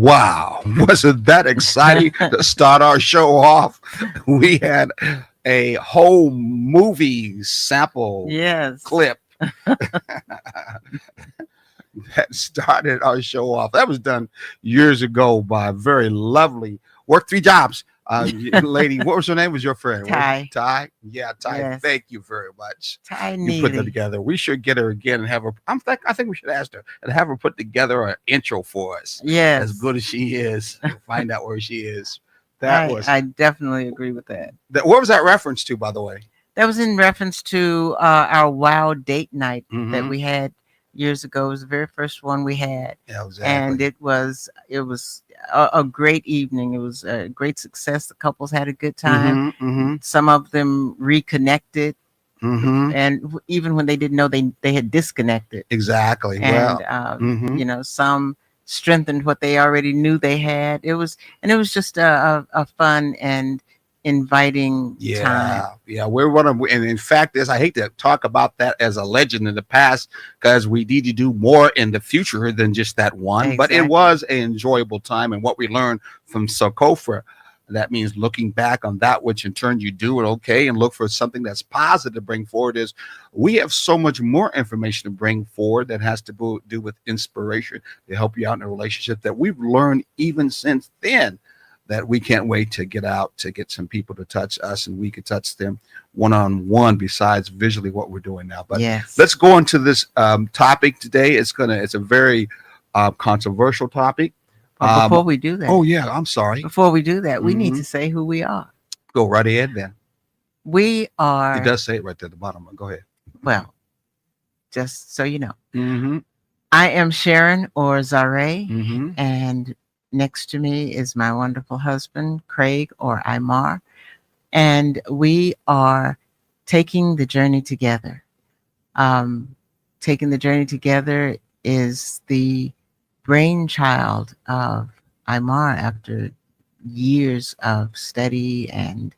Wow, wasn't that exciting to start our show off? We had a whole movie sample Yes. clip that started our show off. That was done years ago by a very lovely, worked three jobs. Lady, what was her name? Was your friend? Was it Ty. Ty? Yeah, Ty. Yes. Thank you very much. Ty You put that Neely. together. We should get her again and have her. I think we should ask her and have her put together an intro for us. As Yes. good as she is, find out where she is. That I was I definitely agree with that. that. What was that reference to, by the way? That was in reference to our WOW date night that Mm-hmm. we had years ago. It was the very first one we had, Yeah, and exactly. it was a great evening. It was a great success. The couples had a good time. Mm-hmm. Mm-hmm. Some of them reconnected, Mm-hmm. and even when they didn't know they had disconnected, Exactly. and Well. Mm-hmm. some strengthened what they already knew they had. It was just a fun and inviting time. Yeah, we're one of, and in fact, is I hate to talk about that as a legend in the past because we need to do more in the future than just that one. But it Exactly. was an enjoyable time, and what we learned from Sokofa, that means looking back on that which in turn you do it okay and look for something that's positive to bring forward. Is we have so much more information to bring forward that has to do with inspiration to help you out in a relationship that we've learned even since then, that we can't wait to get out to get some people to touch us and we could touch them one on one besides visually what we're doing now. But Yes. let's go into this topic today. It's a very controversial topic. But Um, before we do oh that, yeah, I'm sorry. we need Hmm. to say who we are. Go right ahead then. We It are, does say it right there at the bottom. Go ahead. well, just so you know, Mm-hmm. I am Sharon or Zare, Mm-hmm. and next to me is my wonderful husband, Craig or Imar, and we are taking the journey together. Um, Taking the journey together is the brainchild of Imar after years of study and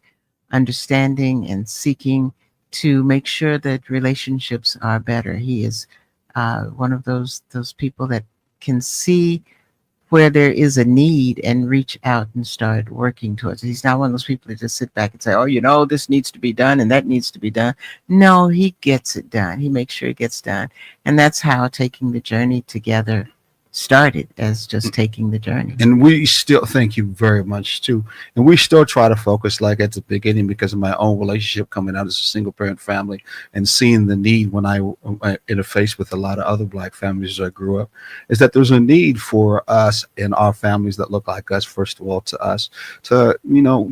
understanding and seeking to make sure that relationships are better. He is one of those people that can see where there is a need and reach out and start working towards it. He's not one of those people that just sit back and say, "Oh, this needs to be done and that needs to be done." No, he gets it done. He makes sure it gets done, and that's how taking the journey together started, as just taking the journey. And we still thank you very much too. And we still try to focus like at the beginning because of my own relationship coming out as a single parent family and seeing the need when I interfaced with a lot of other black families as I grew up, is that there's a need for us and our families that look like us, first of all, to us to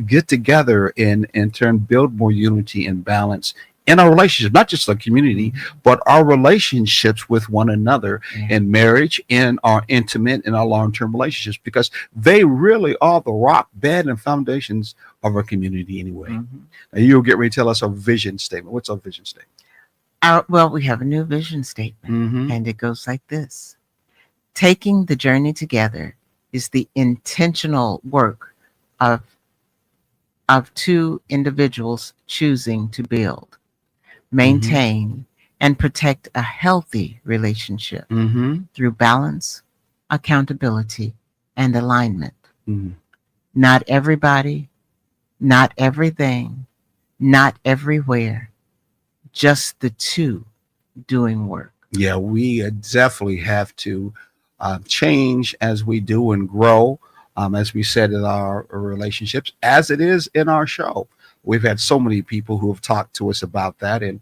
get together and in turn build more unity and balance in our relationship, not just the community, but our relationships with one another Yeah. in marriage, in our intimate, in our long-term relationships, because they really are the rock, bed, and foundations of our community anyway. Mhm. Now you'll get ready to tell us our vision statement. What's our vision statement? Well, we have a new vision statement, Mm-hmm. and it goes like this: taking the journey together is the intentional work of two individuals choosing to build, Mm-hmm. maintain, and protect a healthy relationship Mm-hmm. through balance, accountability, and alignment. Mm-hmm. Not everybody, not everything, not everywhere, just the two doing work. Yeah, we definitely have to change as we do and grow, as we said in our relationships, as it is in our show. We've had so many people who have talked to us about that. And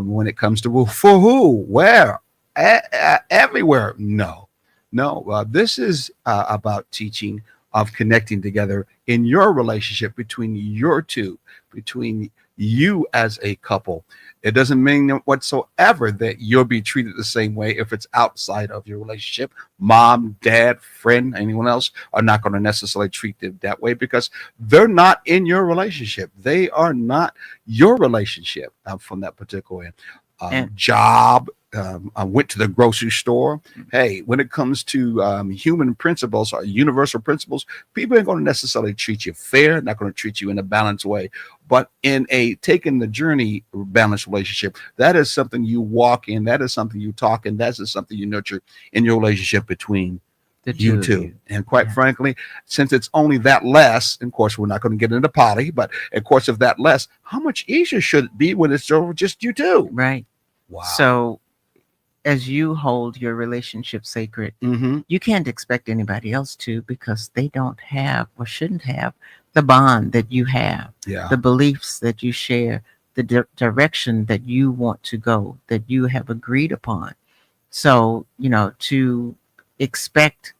when it comes to, well, for who, where, everywhere, no, no. This is about teaching of connecting together in your relationship between your two, between you as a couple. It doesn't mean whatsoever that you'll be treated the same way if it's outside of your relationship. Mom, dad, friend, anyone else are not going to necessarily treat them that way because they're not in your relationship. They are not your relationship from that particular end. And Job. I went to the grocery store. Hey, when it comes to human principles or universal principles, people ain't going to necessarily treat you fair, not going to treat you in a balanced way. But in a taking the journey balanced relationship, that is something you walk in, that is something you talk in, that is something you nurture in your relationship between The you two of two. you. And quite Yeah. frankly, since it's only that less, and of course, we're not going to get into poly, but of course, if that less, how much easier should it be when it's over just you two? Right. Wow. So as you hold your relationship sacred, Mm-hmm. you can't expect anybody else to, because they don't have or shouldn't have the bond that you have, Yeah. the beliefs that you share, the direction that you want to go, that you have agreed upon. So, to expect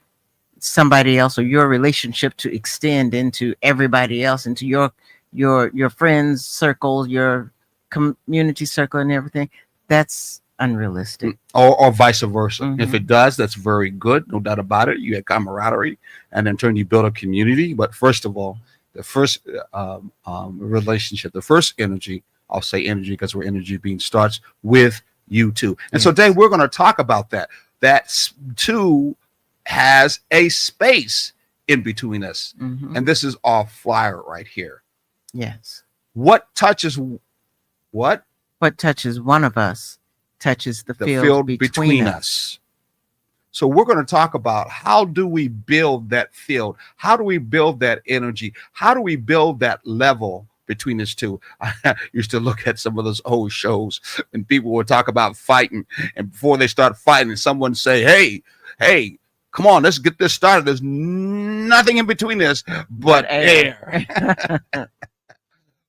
somebody else or your relationship to extend into everybody else, into your friends circle, your community circle and everything, that's unrealistic. Or vice versa. Mhm. If it does, that's very good, no doubt about it. You have camaraderie, and in turn, you build a community. But first of all, the first relationship, the first energy, I'll say energy because we're energy being, starts with you two. And so, Yes. Dave, we're going to talk about that. That two has a space in between us. Mhm. And this is our flyer right here. Yes. What touches what? What touches one of us touches the The field, field between us. So we're going to talk about how do we build that field? How do we build that energy? How do we build that level between us two? I used to look at some of those old shows and people would talk about fighting, and before they start fighting, someone say, hey, come on, let's get this started. There's nothing in between us but air.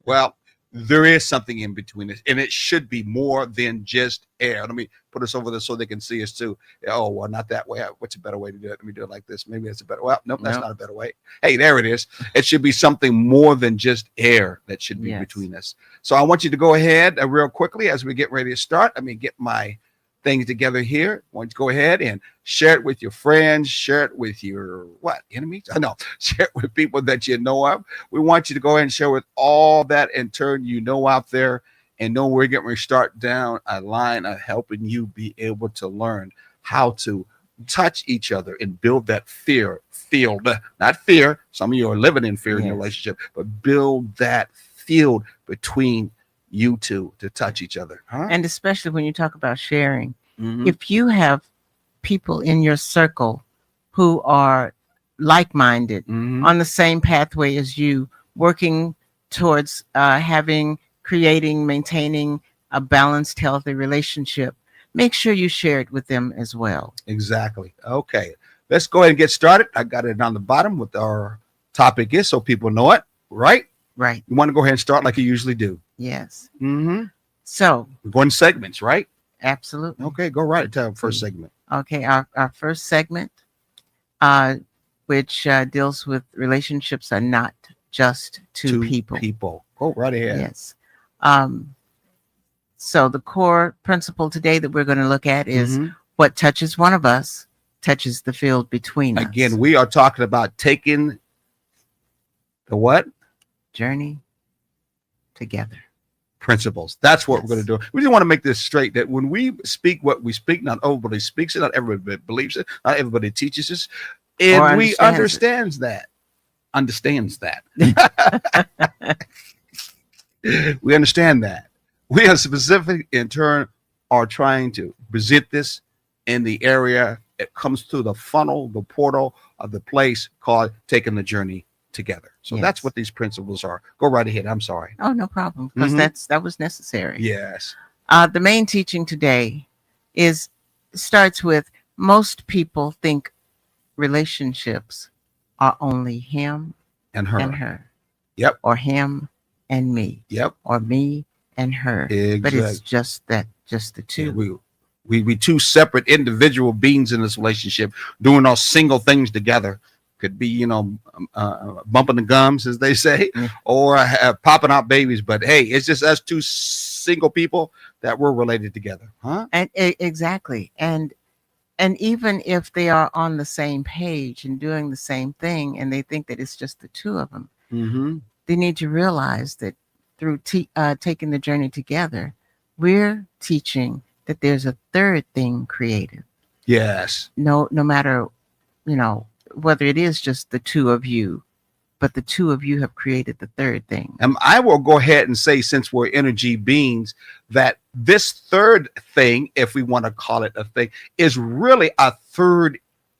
Well, there is something in between us, and it should be more than just air. Let me put us over there so they can see us too. Oh, well, not that way. What's a better way to do it? Let me do it like this. Maybe that's a better. Well, nope, that's Nope. not a better way. Hey, there it is. It should be something more than just air that should be Yes. between us. So I want you to go ahead real quickly as we get ready to start. Let me get my things together here. I want you to go ahead and share it with your friends, share it with your enemies? I know, share it with people that you know of. We want you to go ahead and share with all that in turn you know out there, and know we're getting ready to start down a line of helping you be able to learn how to touch each other and build that field, not fear. Some of you are living in fear in your Yes. relationship, but build that field between you two to touch each other. Huh? And especially when you talk about sharing, Mhm. if you have people in your circle who are like-minded, Mhm. on the same pathway as you, working towards creating, maintaining a balanced, healthy relationship, make sure you share it with them as well. Exactly. Okay. Let's go ahead and get started. I got it on the bottom what our topic is so people know it, right? Right. You want to go ahead and start like you usually do. Yes. Mm-hmm. So, We're going segments, right? absolutely. Okay, go right to our first segment. Okay. Our first segment, which deals with relationships are not just two people. Go right ahead. Yes. So the core principle today that we're going to look at is Mhm. what touches one of us touches the field between us. Again, we are talking about taking the what? Journey together. Principles. That's what we're Yes. going to do. We just want to make this straight that when we speak what we speak, not everybody speaks it, not everybody believes it, not everybody teaches us, and Or we understands understands that. We understand that. We are specific in turn are trying to present this in the area. It comes through the funnel, the portal of the place called taking the journey together. So that's Yes. what these principles are. Go right ahead. I'm sorry. Oh, no problem, because Mhm. that was necessary. Yes. The main teaching today starts with most people think relationships are only him And her. and her. Yep. Or him and me. Yep. Or me and her. Exactly. But it's just the two. Yeah, we two separate individual beings in this relationship doing our single things together. Could be, bumping the gums, as they say, Yeah. or popping out babies. But hey, it's just us two single people that we're related together, huh? And exactly. And even if they are on the same page and doing the same thing, and they think that it's just the two of them, Mm-hmm. they need to realize that through taking the journey together, we're teaching that there's a third thing created. Yes. No matter, whether it is just the two of you, but the two of you have created the third thing. And I will go ahead and say, since we're energy beings, that this third thing, if we want to call it a thing, is really a third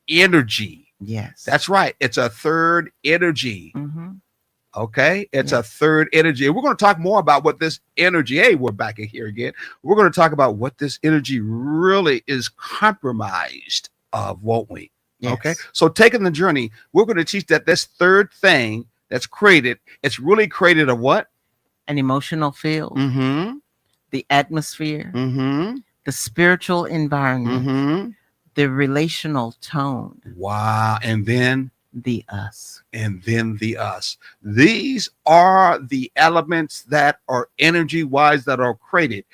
energy Yes. That's right. It's a third energy. Mm-hmm. Okay. It's Yeah. a third energy. And we're going to talk more about what this energy, hey, we're back in here again. We're going to talk about what this energy really is compromised of, won't we? Yes. Okay. So taking the journey, we're going to teach that this third thing that's created, it's really created of what? An emotional field, Mm-hmm. the atmosphere, Mm-hmm. the spiritual environment, Mm-hmm. the relational tone, Wow. And then the us. the us. These are the elements that are energy wise that are created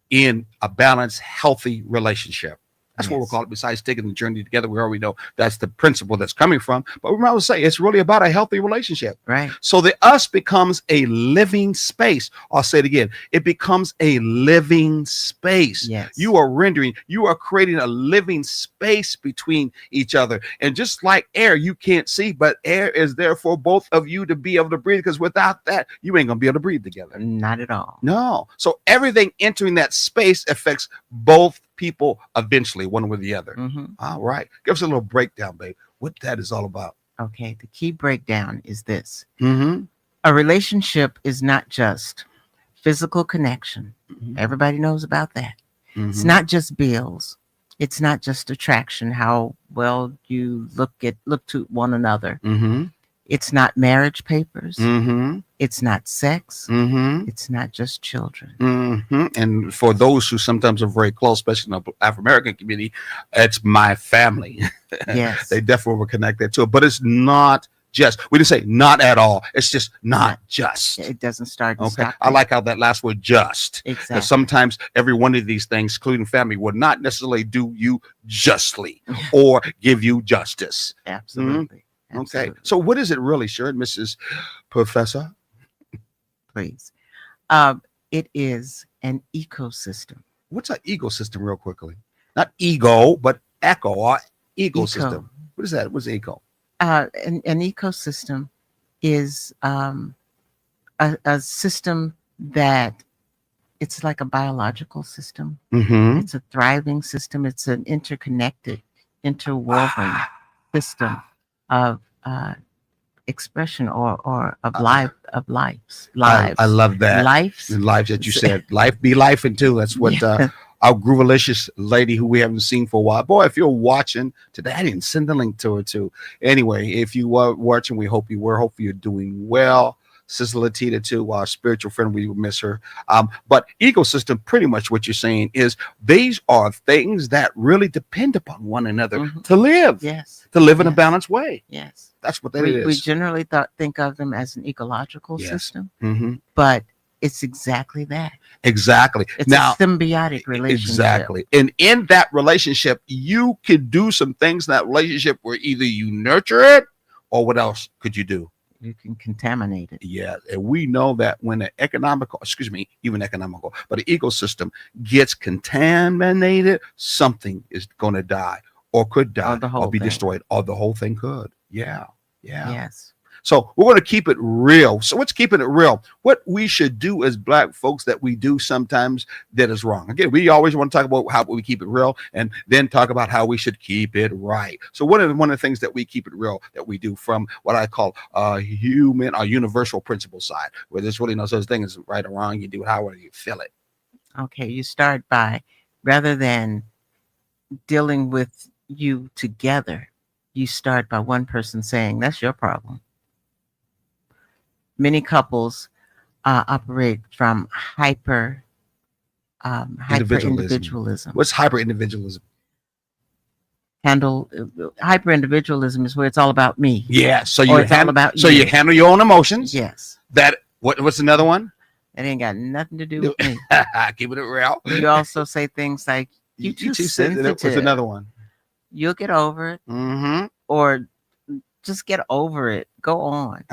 in a balanced, healthy relationship. That's what we'll Yes. call it. Besides taking the journey together, we already know that's the principle that's coming from. But we might say it's really about a healthy relationship. Right. So the us becomes a living space. I'll say it again. It becomes a living space. Yes. You are creating a living space between each other. And just like air, you can't see, but air is there for both of you to be able to breathe, because without that, you ain't going to be able to breathe together. Not at all. No. So everything entering that space affects both people eventually, one with the other. Mm-hmm. All right. Give us a little breakdown, babe. What that is all about. Okay. The key breakdown is this: Mm-hmm. a relationship is not just physical connection. Mm-hmm. Everybody knows about that. It's not just bills. It's not just attraction, how well you look to one another. Mm-hmm. It's not marriage papers. Mm-hmm. It's not sex. Mm-hmm. It's not just children. Mm-hmm. And for those who sometimes are very close, especially in the African American community, it's my family. Yes. They definitely will connect that to it. But it's not just, we didn't say not at all. It's just not just. It doesn't start and Okay. stop. I like how that last word just. Exactly. Because sometimes every one of these things, including family, will not necessarily do you justly or give you justice. Absolutely. Okay. Absolutely. So what is it really, sure, Mrs. Professor? Please. It is an ecosystem. What's an ecosystem, real quickly? Not ego, but echo or ecosystem. Eco. What is that? What's eco? An ecosystem is a system that it's like a biological system. Mm-hmm. It's a thriving system. It's an interconnected, interwoven system of expression or of lives. I love that. Lives. The lives that you said. Life be life and too. That's what our Groovalicious lady who we haven't seen for a while. Boy, if you're watching today, I didn't send the link to her too. Anyway, if you were watching, we hope you were. Hopefully you're doing well. Sister Latita too, our spiritual friend, we miss her. But ecosystem, pretty much what you're saying is these are things that really depend upon one another Mhm. to live, Yes. to live in a Yes. balanced way. Yes. That's what that We is. generally think of them as an ecological Yes. system, Mm-hmm. but it's exactly that. Exactly. It's Now, a symbiotic relationship. exactly. And in that relationship, you can do some things in that relationship where either you nurture it or what else could you do? You can contaminate it. Yeah. And we know that when an even economical, but an ecosystem gets contaminated, something is going to die or could die the whole or be thing. destroyed, or the whole thing could. Yeah. Yeah. Yes. So we're going to keep it real. So what's keeping it real? What we should do as Black folks that we do sometimes that is wrong. Again, we always want to talk about how we keep it real and then talk about how we should keep it right. So one of the things that we keep it real that we do from what I call human or universal principle side, where there's really no such thing as right or wrong. You do it however you feel it. Okay. You start by, rather than dealing with you together, you start by one person saying, that's your problem. Many couples operate from hyper individualism. What's hyper individualism? Hyper individualism is where it's all about me. Yeah. So Or it's all about you handle your own emotions. Yes. What's another one? It ain't got nothing to do with me. Keeping it real. You also say things like, you too sensitive. What's another one? You'll get over it, Mm-hmm. or just get over it. Go on.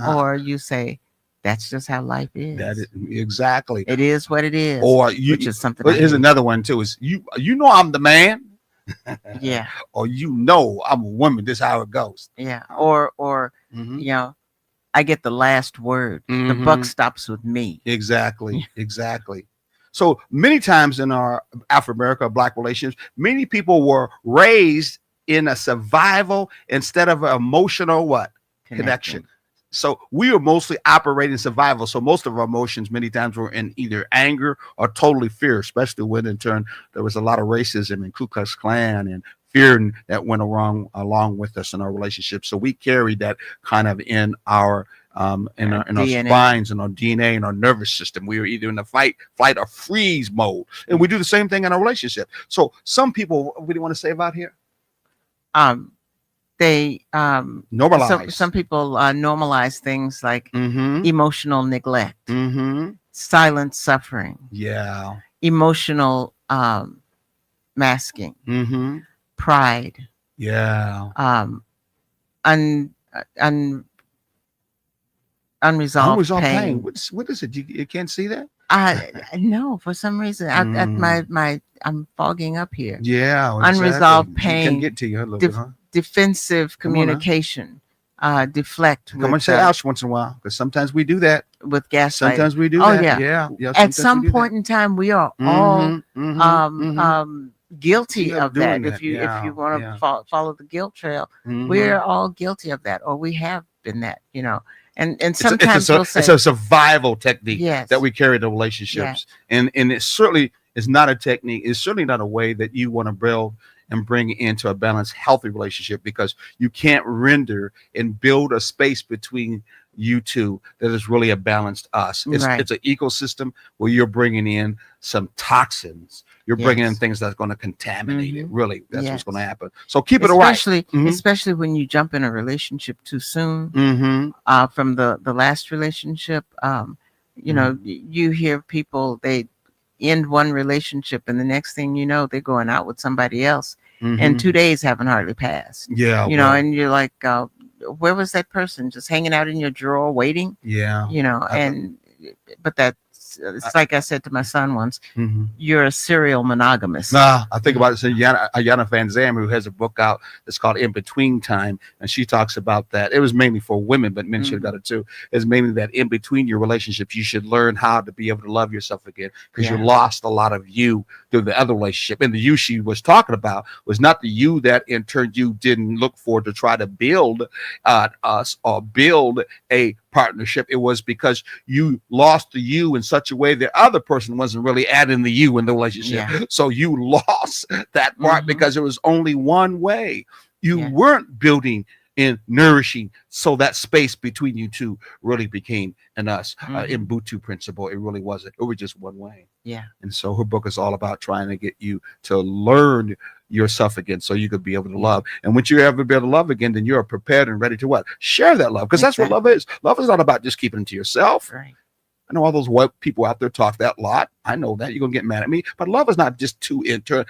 Or you say, that's just how life is. That is exactly. It is what it is. Or which is something. Here's another one too. Is you know I'm the man. Yeah. Or you know I'm a woman. This is how it goes. Yeah. Or Mhm. you know, I get the last word. The Mhm. buck stops with me. Exactly. Exactly. So many times in our African America Black relations, many people were raised in a survival instead of an emotional what? Connection. So we are mostly operating survival. So most of our emotions many times were in either anger or totally fear, especially when in turn there was a lot of racism and Ku Klux Klan and fear that went along with us in our relationships. So we carried that kind of in our in our DNA. spines and our DNA and our nervous system. We were either in the fight, flight, or freeze mode. And we do the same thing in our relationship. So some people, what do you want to say about here? They Normalize. some people normalize things like Mm-hmm. emotional neglect, Mm-hmm. silent suffering, Yeah. emotional masking, Mm-hmm. pride, Yeah. un, un, unresolved pain. What is it? You can't see that? No, for some reason, I'm fogging up here. Yeah. Unresolved Exactly. It can pain, get to you a little bit, huh? defensive Come on now. communication, deflect Come on, say ouch once in a while, because sometimes we do that. with gaslighting. Sometimes we do Oh, that. yeah. Yeah. At some point in time, we are all guilty Yeah, of doing that. that. If you want to follow the guilt trail, Mhm. we're all guilty of that, or we have been that, And It's sometimes we'll say, it's a survival technique yes, that we carry to relationships, and it certainly is not a technique. It's certainly not a way that you want to build and bring into a balanced, healthy relationship, because you can't render and build a space between you two that is really a balanced us. It's an ecosystem where you're bringing in some toxins. You're bringing in things that's going to contaminate it. Really, that's what's going to happen. So keep it away. Especially when you jump in a relationship too soon. From the last relationship, you hear people, they end one relationship and the next thing you know, they're going out with somebody else, and 2 days haven't hardly passed. Yeah, and you're like, where was that person? Just hanging out in your drawer waiting? Yeah. But it's like I said to my son once, you're a serial monogamist. I think about it. So Ayanna Van Zam, who has a book out that's called In Between Time, and she talks about that. It was mainly for women, but men should have got it too. It's mainly that in between your relationships, you should learn how to be able to love yourself again, because you lost a lot of you through the other relationship. And the you she was talking about was not the you that in turn you didn't look for to try to build us or build a partnership. It was because you lost the you in such a way the other person wasn't really adding the you in the relationship. So you lost that part because it was only one way. You weren't building and nourishing, so that space between you two really became an us. In Ubuntu principle, it really wasn't. It was just one way. And so her book is all about trying to get you to learn yourself again, so you could be able to love. And once you ever be able to love again, then you're prepared and ready to what? Share that love, because that's what love is. Love is not about just keeping it to yourself. Right. I know all those white people out there talk that lot. I know that. You're going to get mad at me. But love is not just to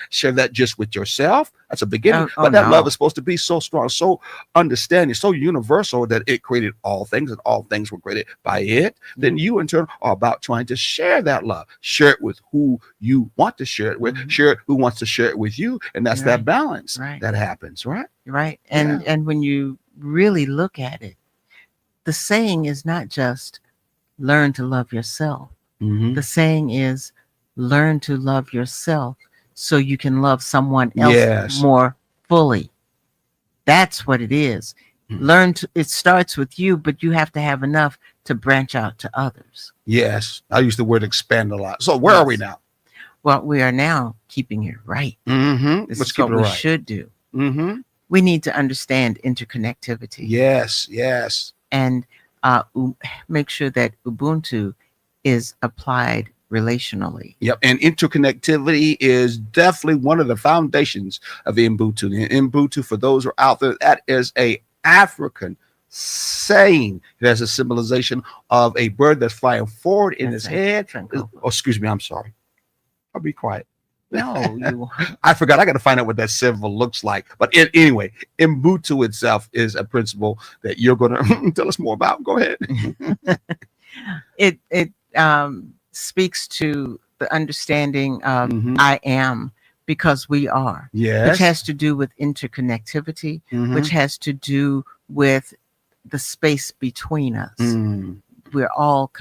share that just with yourself. That's a beginning. But that love is supposed to be so strong, so understanding, so universal that it created all things and all things were created by it. Then you in turn are about trying to share that love. Share it with who you want to share it with. Share it who wants to share it with you. And that's that balance that happens, right? Right. And when you really look at it, the saying is not just learn to love yourself. The saying is learn to love yourself so you can love someone else more fully. That's what it is. It starts with you, but you have to have enough to branch out to others. Yes. I use the word expand a lot. So where are we now? Well, we are now keeping it right. This is what we should do. We need to understand interconnectivity. Yes. And make sure that Ubuntu is applied relationally. Yep. And interconnectivity is definitely one of the foundations of Ubuntu. And Ubuntu, for those who are out there, that is a African saying. It has a symbolization of a bird that's flying forward in its head. Oh, excuse me. I'm sorry. I'll be quiet. No, I forgot. I got to find out what that symbol looks like. But anyway, Ubuntu itself is a principle that you're going to tell us more about. Go ahead. It speaks to the understanding of I am because we are, which has to do with interconnectivity, which has to do with the space between us. We're all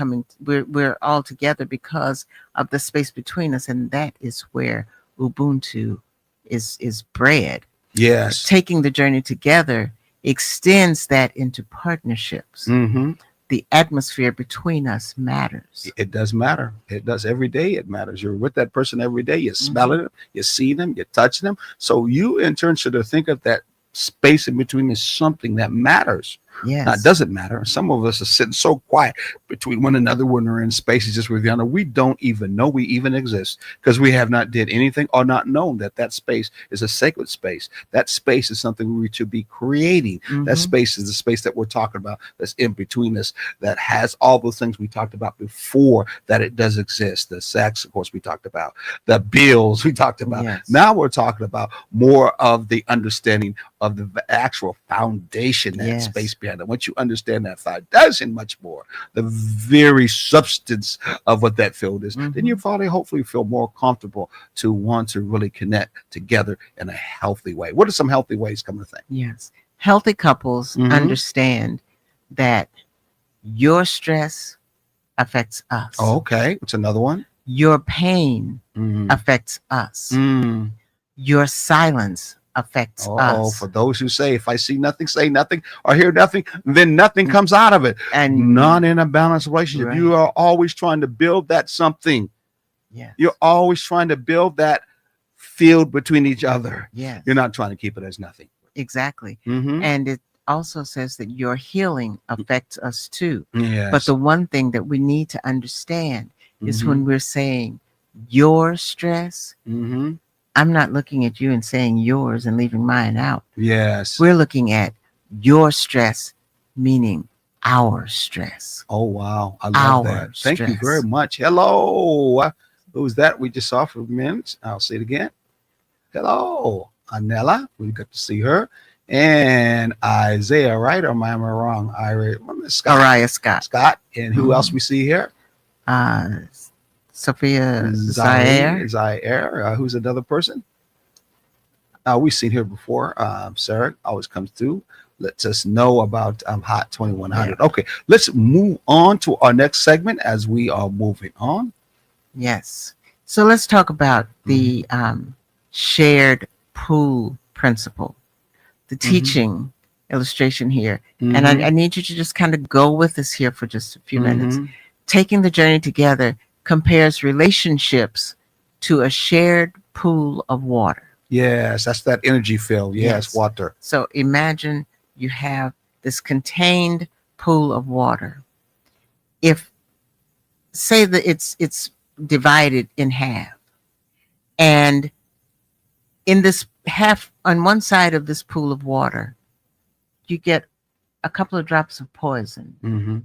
we're all together because of the space between us, and that is where Ubuntu is bred. Yes. Taking the journey together extends that into partnerships. Mm-hmm. The atmosphere between us matters. It does matter. It does every day. It matters. You're with that person every day. You're smelling them, you see them, you're touching them. So you in turn should think of that space in between as something that matters. Yes. Now, it doesn't matter. Some of us are sitting so quiet between one another when we're in spaces just with the other. We don't even know we even exist because we have not did anything or not known that that space is a sacred space. That space is something we should be creating. That space is the space that we're talking about that's in between us, that has all those things we talked about before that it does exist. The sex, of course, we talked about. The bills we talked about. Yes. Now we're talking about more of the understanding of the actual foundation, that Yes. space behind it. Once you understand that foundation much more, the very substance of what that field is, then you probably hopefully feel more comfortable to want to really connect together in a healthy way. What are some healthy ways, come to think? Yes. Healthy couples Mhm. understand that your stress affects us. Oh, okay. What's another one? Your pain Mm. affects us. Mm. Your silence affects Oh, us. for those who say, if I see nothing, say nothing, or hear nothing, then nothing comes out of it. And Not in a balanced relationship. Right. You are always trying to build that something. yes. You're always trying to build that field between each other. yes. You're not trying to keep it as nothing. Exactly. Mm-hmm. And it also says that your healing affects us too. Yes. But the one thing that we need to understand is Mhm. when we're saying your stress, Mm-hmm. I'm not looking at you and saying yours and leaving mine out. Yes. We're looking at your stress, meaning our stress. Oh, wow. I love Our that. Thank you stress. very much. Hello. Who's that we just saw for minutes? I'll say it again. Hello. Anella. We got to see her. And Isaiah, right? Or am I wrong? Scott. Araya Scott. Scott. And who Mhm. else we see here? Sophia Zaire. Zaire. Who's another person? We've seen her before. Sarah always comes through. Lets us know about Hot 2100. Okay, let's move on to our next segment as we are moving on. Yes. So let's talk about the shared pool principle, the teaching illustration here. And I need you to just kind of go with us here for just a few minutes. Taking the journey together compares relationships to a shared pool of water. Yes, that's that energy field. Yes, Yes. water. So imagine you have this contained pool of water. If say that it's divided in half, and in this half on one side of this pool of water, you get a couple of drops of poison. Mm-hmm.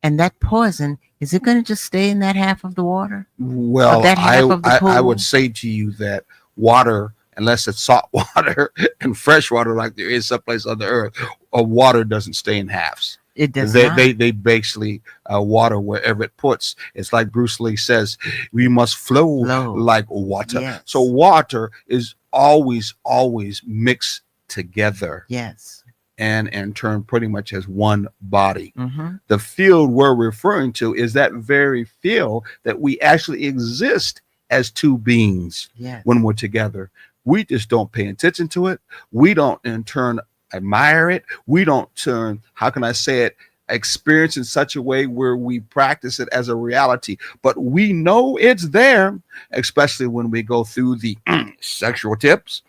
And that poison, is it going to just stay in that half of the water? Well, that half of the I pool? would say to you that water, unless it's salt water and fresh water like there is someplace on the earth, water doesn't stay in halves. It does They, not. they basically water wherever it puts. It's like Bruce Lee says, we must flow. Like water. Yes. So water is always mixed together, Yes. and in turn pretty much as one body. Mm-hmm. The field we're referring to is that very field that we actually exist as two beings Yes. when we're together. We just don't pay attention to it. We don't in turn admire it. We don't turn, how can I say it, experience in such a way where we practice it as a reality. But we know it's there, especially when we go through the sexual tips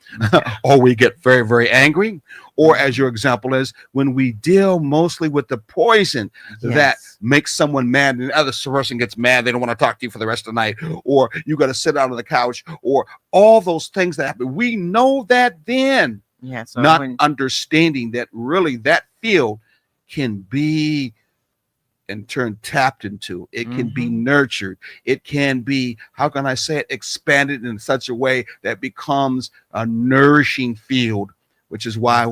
or we get very, very angry. Or as your example is, when we deal mostly with the poison that Yes. makes someone mad and the other person gets mad. They don't want to talk to you for the rest of the night, or you got to sit out on the couch, or all those things that happen. We know that then, Yes. So not when- understanding that really that field can be in turn tapped into. It can be nurtured. It can be, how can I say it, expanded in such a way that becomes a nourishing field, which is why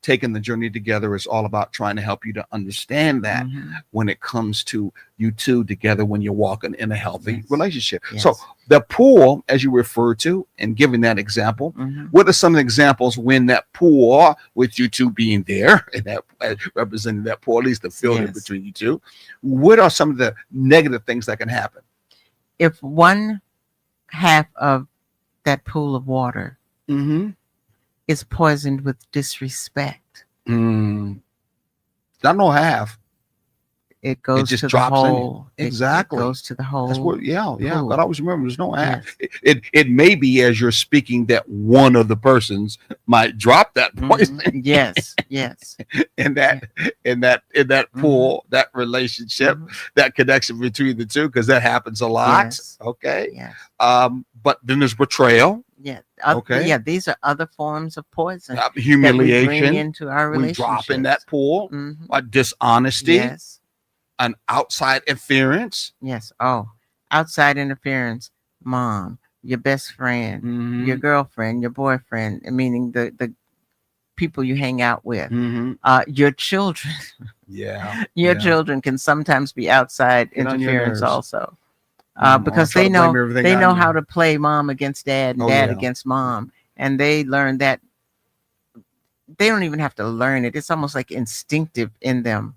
taking the journey together is all about trying to help you to understand that when it comes to you two together when you're walking in a healthy Yes. relationship. Yes. So the pool, as you refer to, and giving that example, what are some examples when that pool, with you two being there and that representing that pool, at least the field in Yes. between you two, what are some of the negative things that can happen? If one half of that pool of water is poisoned with disrespect. Mm. I know half. It goes just to the drops in you. whole. Exactly. It goes to the whole. That's what, yeah. pool. But I always remember there's no half. Yes. It may be as you're speaking that one of the persons might drop that poison Yes. Yes. in that in that pool, that relationship, Mhm. that connection between the two, because that happens a lot. Yes. Okay. Yes. But then there's betrayal, Yeah. Okay. Yeah. These are other forms of poison that we bring humiliation. into our We relationships. drop in that pool, Mhm. dishonesty, Yes. an outside interference. Yes. Oh, outside interference, mom, your best friend, Mhm. your girlfriend, your boyfriend, meaning the people you hang out with, Mhm. your children. Yeah. Your yeah. children can sometimes be outside Get on your interference nerves. also. Or Because try they to blame know everything on you. how to play mom against dad and Oh, dad yeah. against mom, and they learn that they don't even have to learn it. It's almost like instinctive in them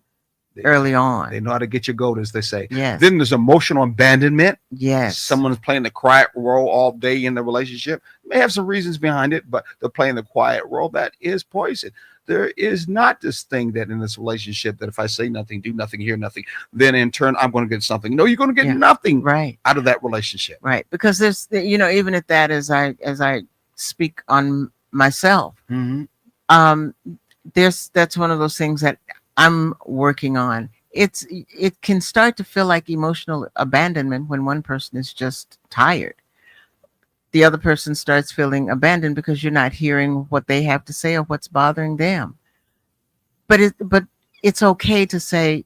They- early on. They know how to get your goat, as they say. Yes. Then there's emotional abandonment. Yes. Someone's playing the quiet role all day in the relationship. May have some reasons behind it, but they're playing the quiet role. That is poison. There is not this thing that in this relationship that if I say nothing, do nothing, hear nothing, then in turn I'm going to get something. No, you're going to get Yeah. nothing Right. out of that relationship. Right. Because there's, even at that, as I speak on myself, Mm-hmm. that's one of those things that I'm working on. It can start to feel like emotional abandonment when one person is just tired. The other person starts feeling abandoned because you're not hearing what they have to say or what's bothering them. But it's okay to say,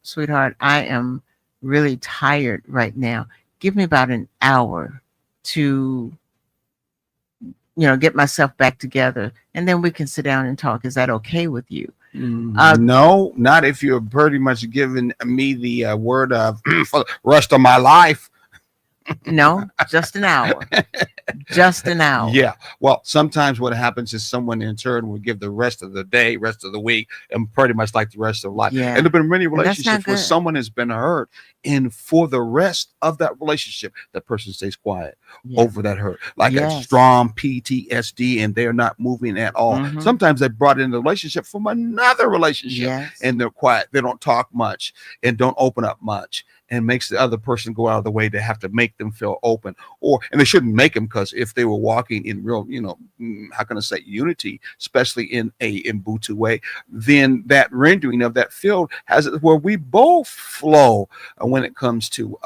sweetheart, I am really tired right now. Give me about an hour to get myself back together, and then we can sit down and talk. Is that okay with you? No, not if you're pretty much giving me the word of for the rest of my life. No, just an hour. Just an hour. Yeah. Well, sometimes what happens is someone in turn will give the rest of the day, rest of the week, and pretty much like the rest of life. Yeah. And there have been many that's not relationships where good. someone has been hurt, and for the rest of that relationship, that person stays quiet Yeah. over that hurt, like a Yes. strong PTSD, and they're not moving at all. Mhm. Sometimes they brought in the relationship from another relationship, Yes. and they're quiet. They don't talk much and don't open up much, and makes the other person go out of the way to have to make them feel open. And they shouldn't make them, because if they were walking in real, how can I say, unity, especially in a Ubuntu way, then that rendering of that field has it where we both flow when it comes to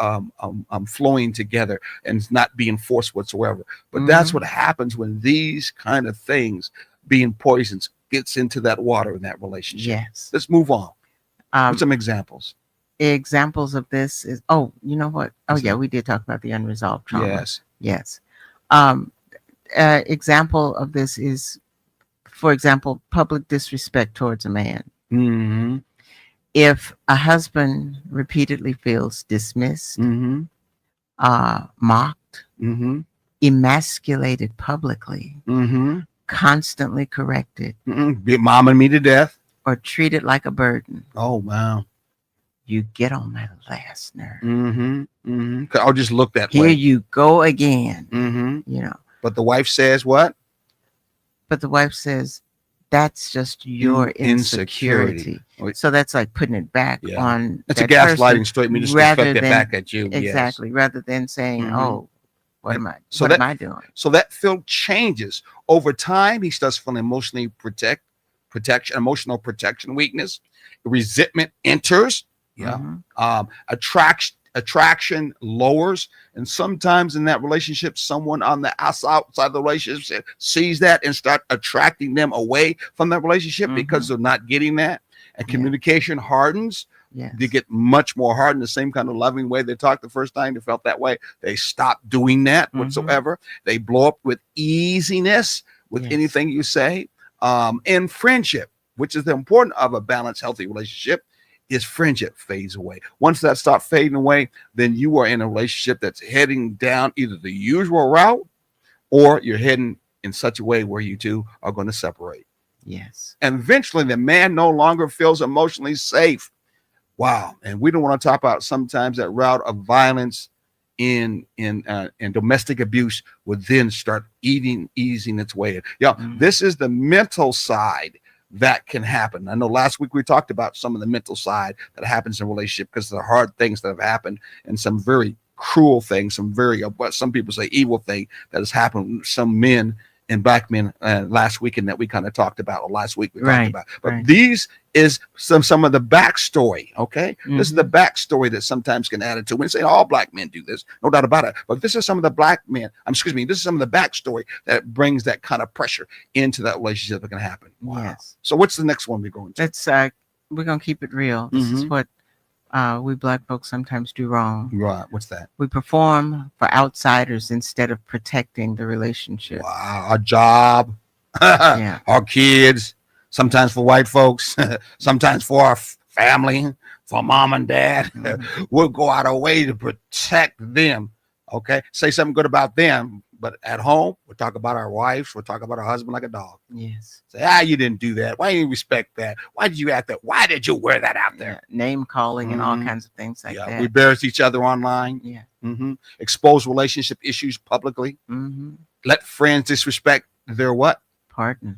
flowing together and not being forced whatsoever. But that's what happens when these kind of things, being poisons, gets into that water in that relationship. Yes. Let's move on. What's some examples? Examples of this is, you know what? Oh, yeah, we did talk about the unresolved trauma. Yes. Yes. Example of this is, for example, public disrespect towards a man. Mm-hmm. If a husband repeatedly feels dismissed, Mm-hmm. mocked, Mm-hmm. emasculated publicly, Mm-hmm. constantly corrected, Be momming me to death. or treated like a burden, Oh, wow. you get on my last nerve. Mm-hmm. Mm-hmm. I'll just look that Here way. you go again. Mm-hmm. But the wife says what? But the wife says, that's just your insecurity. So that's like putting it back Yeah. on It's a that gaslighting person, statement. Just rather reflect it than- back at you. Yes. Exactly. Rather than saying, Mhm. oh, what And am I? so what that- am I doing? So that field changes over time. He starts feeling emotional protection weakness. Resentment enters. Yeah. Mhm. Attraction lowers, and sometimes in that relationship, someone on the outside of the relationship sees that and start attracting them away from that relationship because they're not getting that, and Yeah. communication hardens. Yes. They get much more hard in the same kind of loving way they talked the first time they felt that way. They stop doing that whatsoever. They blow up with easiness with Yes. anything you say. And friendship, which is the important of a balanced, healthy relationship, is friendship fades away. Once that starts fading away, then you are in a relationship that's heading down either the usual route, or you're heading in such a way where you two are going to separate. Yes. And eventually the man no longer feels emotionally safe. Wow. And we don't want to talk about sometimes that route of violence in domestic abuse would then start easing its way in. Yeah, Mhm. this is the mental side that can happen. I know last week we talked about some of the mental side that happens in a relationship because of the hard things that have happened and some very cruel things, some very what some people say evil thing that has happened with some men and black men last weekend that we kind of talked about, or last week we talked Right, about. But right. these is some of the backstory. Okay, this is the Mhm. backstory that sometimes can add it to. We're saying all black men do this, no doubt about it. But this is some of the black men. Excuse me. This is some of the backstory that brings that kind of pressure into that relationship that can happen. Wow. Yes. So what's the next one we're going to? Let's we're gonna keep it real. This is Mhm. what we black folks sometimes do wrong. Right. What's that? We perform for outsiders instead of protecting the relationship. Wow. Our job, Yeah. our kids, sometimes for white folks, sometimes for our family, for mom and dad. Mhm. We'll go out our way to protect them. Okay. Say something good about them. But at home, we'll talk about our wives. We'll talk about our husband like a dog. Yes. Say, you didn't do that. Why didn't you respect that? Why did you act that? Why did you wear that out Yeah. there? Name calling and all Mhm. kinds of things like Yeah. that. We embarrass each other online. Yeah. Expose relationship issues publicly. Mm-hmm. Let friends disrespect their what? Partner.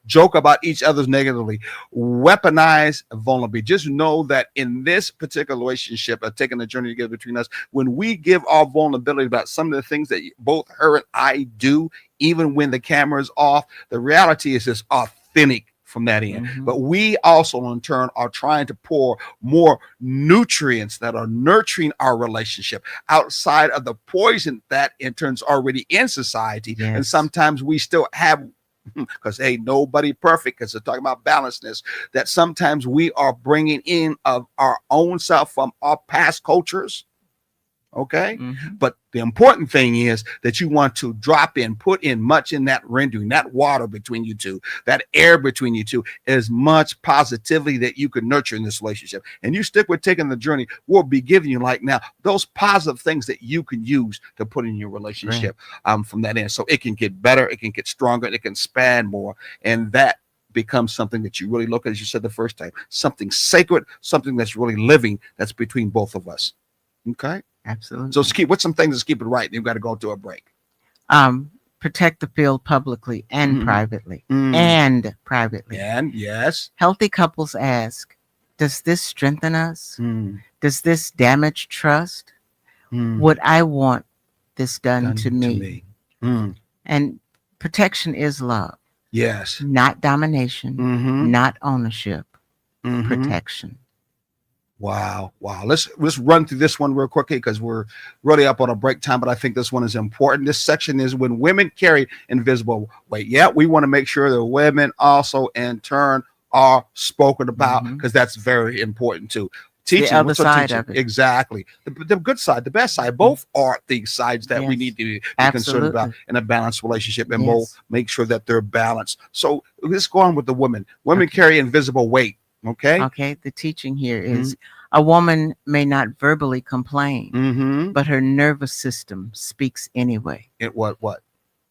Joke about each other's negatively, weaponize vulnerability. Just know that in this particular relationship, taking the journey together between us, when we give our vulnerability about some of the things that both her and I do, even when the camera is off, the reality is it's authentic from that end. Mhm. But we also, in turn, are trying to pour more nutrients that are nurturing our relationship outside of the poison that in turns already in society. And Yes. sometimes we still have, because hey, nobody perfect, because they're talking about balancedness, that sometimes we are bringing in of our own self from our past cultures. Okay. Mhm. But the important thing is that you want to drop in, put in much in that rendering, that water between you two, that air between you two, as much positivity that you can nurture in this relationship. And you stick with taking the journey, we'll be giving you like now those positive things that you can use to put in your relationship from that end. So it can get better, it can get stronger, it can span more. And that becomes something that you really look at, as you said the first time, something sacred, something that's really living, that's between both of us. Okay. Absolutely. So what's some things that's keep it right? You've got to go to a break. Protect the field publicly and Mhm. privately. Mm. And privately. And yes. Healthy couples ask, does this strengthen us? Mm. Does this damage trust? Mm. Would I want this done Done to me? Mm. And protection is love, Yes. not domination, Mm-hmm. not ownership, Mm-hmm. protection. Wow. Let's run through this one real quickly because we're really up on a break time, but I think this one is important. This section is when women carry invisible weight. Yeah, we want to make sure that women also in turn are spoken about because that's very important too. Teaching, the other what's our side teaching? of it. Exactly. The good side, the best side. Both are the sides that we Yes. need to be concerned about Absolutely. in a balanced relationship, and Yes. both make sure that they're balanced. So let's go on with the women. Women Okay. carry invisible weight. Okay. Okay, the teaching here is a woman may not verbally complain, Mm-hmm. but her nervous system speaks anyway. It what?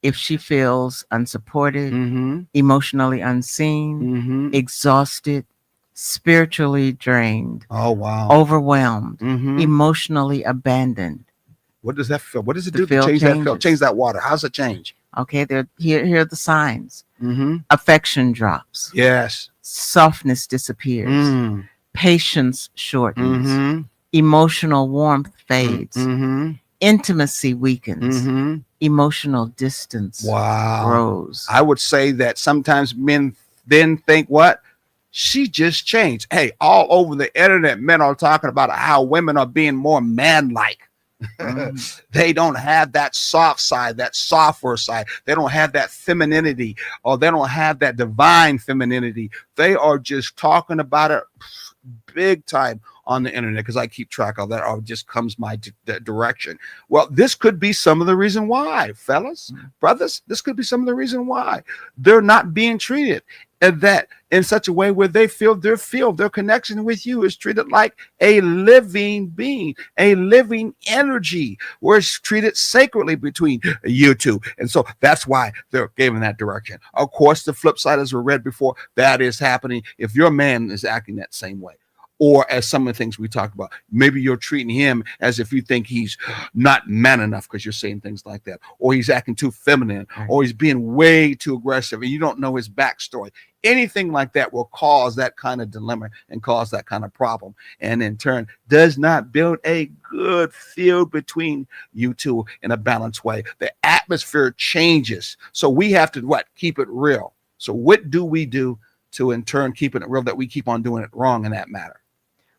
If she feels unsupported, Mm-hmm. emotionally unseen, Mm-hmm. exhausted, spiritually drained, Oh wow. overwhelmed, Mm-hmm. emotionally abandoned. What does that feel? What does it The do to feel change that feel? changes. Change that water. How's it change? Okay, here are the signs. Mm-hmm. Affection drops, Yes. softness disappears, Mm-hmm. patience shortens, Mm-hmm. emotional warmth fades, Mm-hmm. intimacy weakens, Mm-hmm. emotional distance Wow. grows. I would say that sometimes men then think, what? She just changed. Hey, all over the internet, men are talking about how women are being more man-like. Mhm. They don't have that soft side, that softer side. They don't have that femininity, or they don't have that divine femininity. They are just talking about it big time on the internet because I keep track of that, or it just comes my direction. Well, this could be some of the reason why, fellas, brothers. This could be some of the reason why they're not being treated and that in such a way where they feel their connection with you is treated like a living being, a living energy, where it's treated sacredly between you two. And so that's why they're given that direction. Of course, the flip side, as we read before, that is happening if your man is acting that same way. or as some of the things we talked about. Maybe you're treating him as if you think he's not man enough because you're saying things like that, or he's acting too feminine, Right. or he's being way too aggressive, and you don't know his backstory. Anything like that will cause that kind of dilemma and cause that kind of problem, and in turn does not build a good field between you two in a balanced way. The atmosphere changes, so we have to keep it real. So what do we do to in turn keeping it real that we keep on doing it wrong in that matter?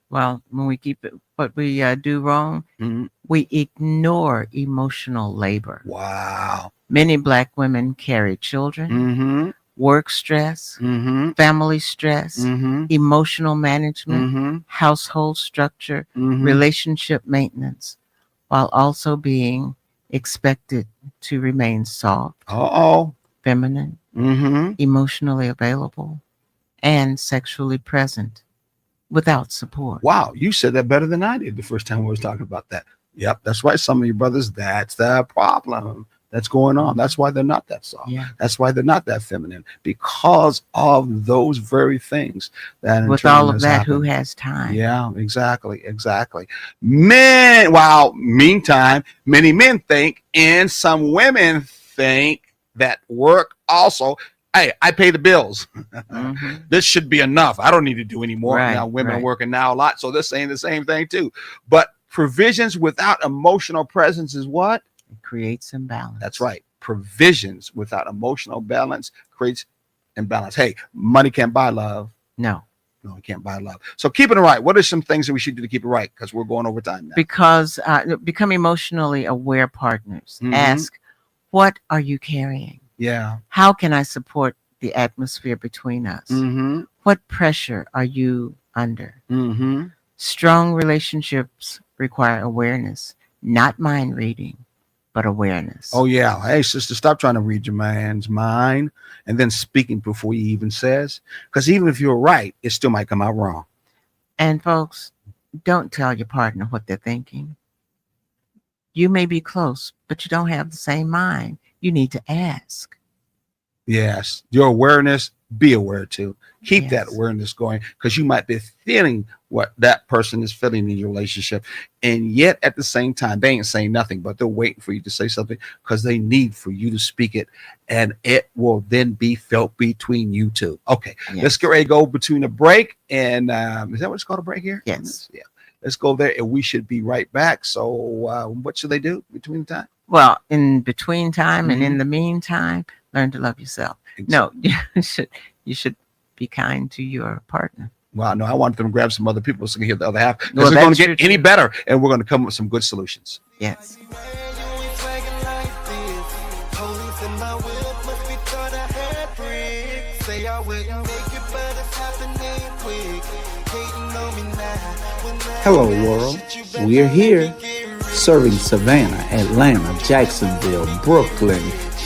Well, when we keep it, what we do wrong, Mhm. we ignore emotional labor. Wow. Many Black women carry children, Mm-hmm. work stress, Mm-hmm. family stress, Mm-hmm. emotional management, Mm-hmm. household structure, Mm-hmm. relationship maintenance, while also being expected to remain soft, Uh-oh. feminine, Mm-hmm. emotionally available, and sexually present without support. Wow, you said that better than I did the first time we was talking about that. Yep, that's right. Some of your brothers, that's the problem that's going on. That's why they're not that soft. Yeah. That's why they're not that feminine, because of those very things that in With turn all of has that, who happened. has time? Yeah, exactly. Men, wow, meantime, many men think and some women think that work also, hey, I pay the bills. Mhm. This should be enough. I don't need to do any more. Right, Now women are right. working now a lot, so they're saying the same thing too. But provisions without emotional presence is what? It creates imbalance. That's right. Provisions without emotional balance creates imbalance. Hey, money can't buy love. No, No, it can't buy love. So keeping it right. What are some things that we should do to keep it right? Because we're going over time now. because become emotionally aware partners. Mhm. Ask, what are you carrying? Yeah. How can I support the atmosphere between us? Mm-hmm. What pressure are you under? Mm-hmm. Strong relationships require awareness, not mind reading, but awareness. Oh yeah. Hey sister, stop trying to read your man's mind and then speaking before he even says. Because even if you're right, it still might come out wrong. And folks, don't tell your partner what they're thinking. You may be close, but you don't have the same mind. You need to ask. Yes. Your awareness, be aware too. Keep that Yes. awareness going, because you might be feeling what that person is feeling in your relationship. And yet at the same time, they ain't saying nothing, but they're waiting for you to say something because they need for you to speak it. And it will then be felt between you two. Okay. Yes. Let's get ready to go between a break. And is that what it's called, a break here? Yes. Yeah. Let's go there and we should be right back. So what should they do between the time? Well, in between time and Mm-hmm. in the meantime, learn to love yourself. No, you should be kind to your partner. Well, no, I want them to grab some other people so they can hear the other half. Because Well, it's going that's to get true, any too. better, and we're going to come up with some good solutions. Yes. Hello, world. We're here, serving Savannah, Atlanta, Jacksonville, Brooklyn,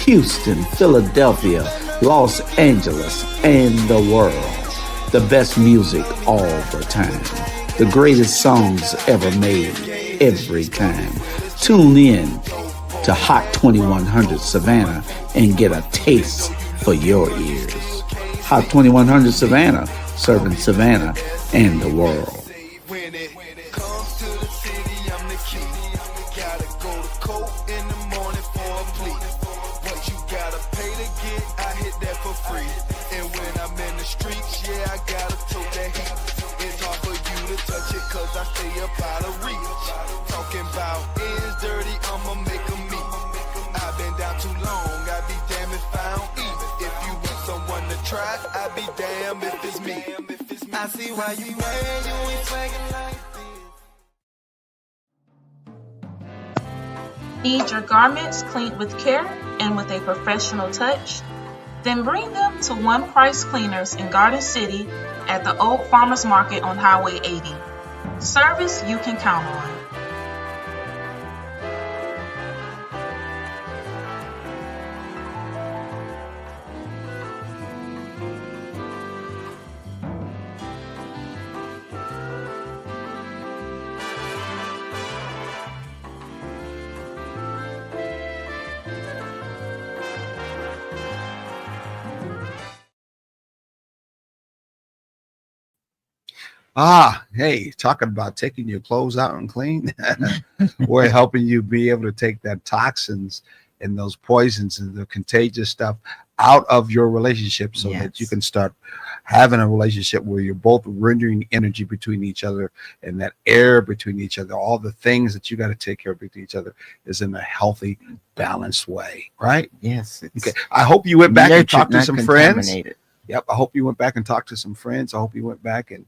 Houston, Philadelphia, Los Angeles, and the world. The best music all the time. The greatest songs ever made, every time. Tune in to Hot 2100 Savannah and get a taste for your ears. Hot 2100 Savannah, serving Savannah and the world. When it comes to the city, I'm the key. Gotta go to court in the morning for a plea. What you gotta pay to get, I hit that for free. And when I'm in the streets, yeah, I gotta tote that heat. It's hard for you to touch it, cause I stay up out of reach. Talking about ends dirty, I'ma make 'em meet. I've been down too long, I'd be damn if I don't eat. If you want someone to try, I'd be damn if it's me. I see why you mad, you ain't swaggin' like this. Need your garments cleaned with care and with a professional touch? Then bring them to One Price Cleaners in Garden City at the Old Farmers Market on Highway 80. Service you can count on. Hey, talking about taking your clothes out and clean. We're helping you be able to take that toxins and those poisons and the contagious stuff out of your relationship so that you Yes. can start having a relationship where you're both rendering energy between each other and that air between each other. All the things that you got to take care of between each other is in a healthy, balanced way, right? Yes. It's Okay. I hope you went back and nurtured, talked to not some friends. contaminated. Yep. I hope you went back and talked to some friends. I hope you went back and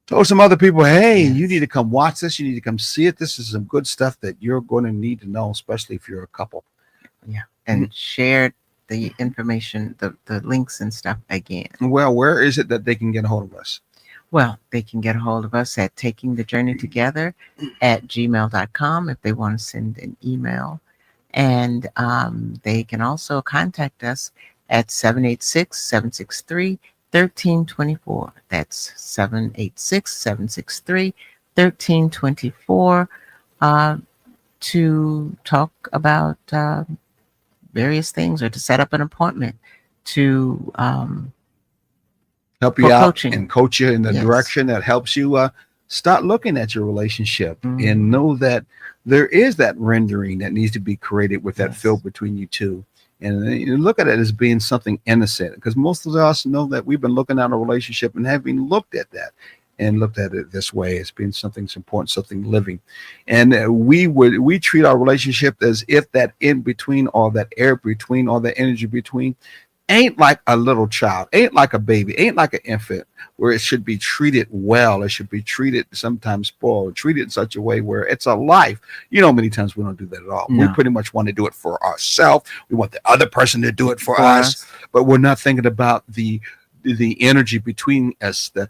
told some other people, hey, you Yes. need to come watch this. You need to come see it. This is some good stuff that you're going to need to know, especially if you're a couple. Yeah. And shared the information, the links and stuff again. Well, where is it that they can get a hold of us? Well, they can get a hold of us at takingthejourneytogether@gmail.com if they want to send an email. And they can also contact us at 786-763-1324. That's 786-763-1324 to talk about various things or to set up an appointment to Help For you out coaching. and coach you in the Yes. direction that helps you start looking at your relationship Mhm. and know that there is that rendering that needs to be created with that Yes. field between you two. And then you look at it as being something innocent because most of us know that we've been looking at a relationship and having looked at that and looked at it this way as being something important, something living. And we treat our relationship as if that in between, all that air between, all that energy between ain't like a little child, ain't like a baby, ain't like an infant, where it should be treated well. It should be treated sometimes spoiled, treated in such a way where it's a life. You know, many times we don't do that at all. We No. pretty much want to do it for ourselves. We want the other person to do it for for us, us. but we're not thinking about the energy between us, the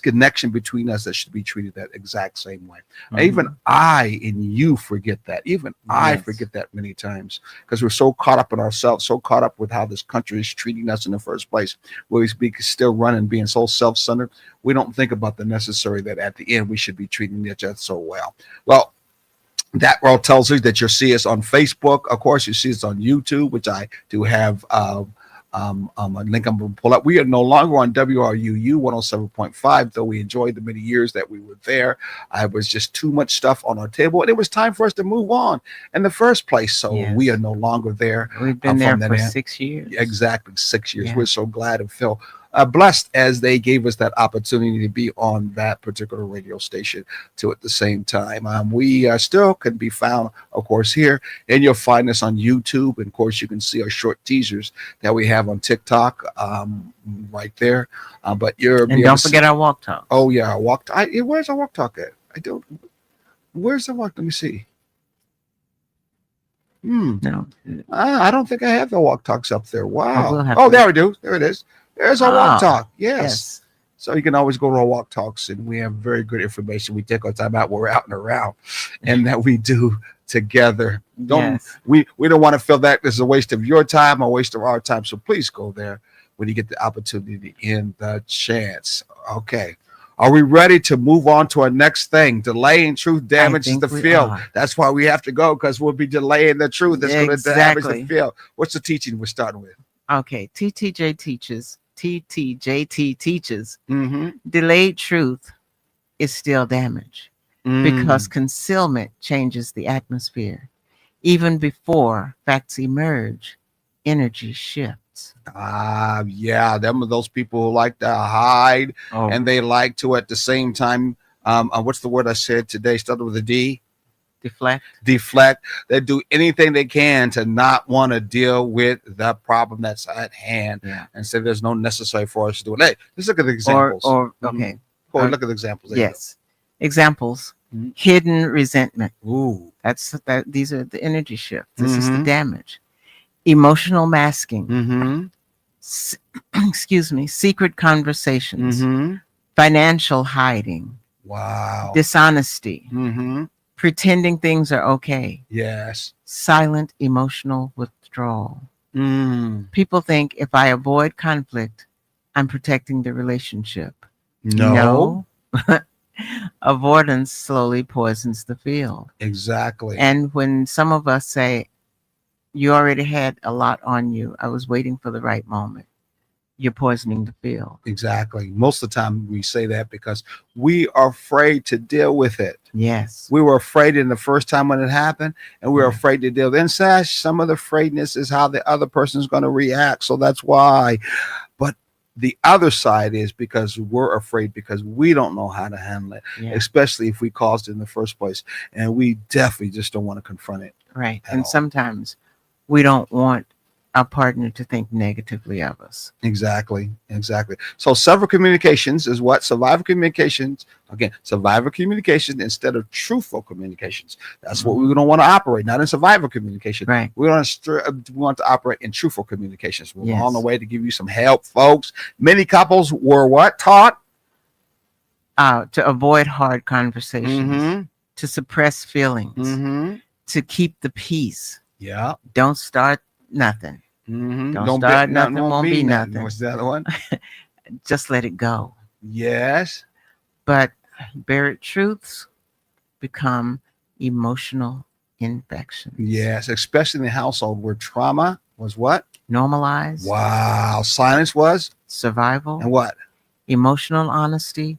connection between us that should be treated that exact same way. Even I and you forget that. Even I Yes. forget that many times because we're so caught up in ourselves, so caught up with how this country is treating us in the first place. We're still running, being so self-centered. We don't think about the necessary that at the end we should be treating each other so well. Well, that world tells us that you'll see us on Facebook. Of course, you see us on YouTube, which I do have a link I'm going to pull up. We are no longer on WRUU 107.5, though we enjoyed the many years that we were there. I was just too much stuff on our table, and it was time for us to move on in the first place. So Yes. we are no longer there. We've been there from that for end. 6 years. Exactly 6 years. Yeah. We're so glad and feel blessed as they gave us that opportunity to be on that particular radio station too at the same time. We still can be found, of course, here, and you'll find us on YouTube. And of course, you can see our short teasers that we have on TikTok right there. But And don't forget our walk talk. Oh yeah, our walk. Where's our walk talk at? I don't. Where's the walk? Let me see. No. I don't think I have the walk talks up there. Wow. we'll have Oh, to- there we do. There it is. There's our walk Ah, talk. Yes. Yes. So you can always go to our walk talks, and we have very good information. We take our time out when we're out and around, and that we do together. Yes. We don't want to feel that this is a waste of your time, a waste of our time. So please go there when you get the opportunity and the chance. Okay. Are we ready to move on to our next thing? Delaying truth damages think the we field. are. That's why we have to go, because we'll be delaying the truth. That's going to damage the Exactly. field. What's the teaching we're starting with? Okay. TTJT teaches Mm-hmm. delayed truth is still damage because concealment changes the atmosphere. Even before facts emerge, energy shifts. Yeah, them are those people who like to hide, Oh, and they like to at the same time. What's the word I said today? Started with a D. deflect. Deflect. They do anything they can to not want to deal with the problem that's at hand, Yeah. and say there's no necessary for us to do it. Hey, let's look at the examples. Or Mhm. okay. Go or- look at the examples. There you Yes. Examples. Mhm. Hidden resentment. go. Ooh. These are the energy shift. This is the Mhm. damage. Emotional masking. Mm-hmm. Excuse me. Secret conversations. Mm-hmm. Financial hiding. Wow. Dishonesty. Mm-hmm. Pretending things are okay. Yes. Silent emotional withdrawal. Mm. People think if I avoid conflict, I'm protecting the relationship. No. Avoidance slowly poisons the field. Exactly. And when some of us say, you already had a lot on you, I was waiting for the right moment. you're poisoning the field. Exactly. Most of the time we say that because we are afraid to deal with it. Yes. We were afraid in the first time when it happened, and we were Yeah. afraid to deal. Then some of the afraidness is how the other person's going to react. So that's why. But the other side is because we're afraid because we don't know how to handle it, Yeah. especially if we caused it in the first place. And we definitely just don't want to confront it. Right. At And all. sometimes we don't want our partner to think negatively of us. Exactly. So several communications is what? Survivor communications. Again, survivor communication instead of truthful communications. That's what we don't want to operate, not in survivor communication. Right. We want to operate in truthful communications. We're Yes. on the way to give you some help, folks. Many couples were what? Taught? To avoid hard conversations, Mm-hmm. to suppress feelings, Mm-hmm. to keep the peace. Yeah. Don't start nothing. Mm-hmm. Don't start nothing, won't be nothing. What's the other one? Just let it go. Yes. But buried truths become emotional infections. Yes. Especially in the household where trauma was what? Normalized Wow. Silence was? survival, And what? emotional honesty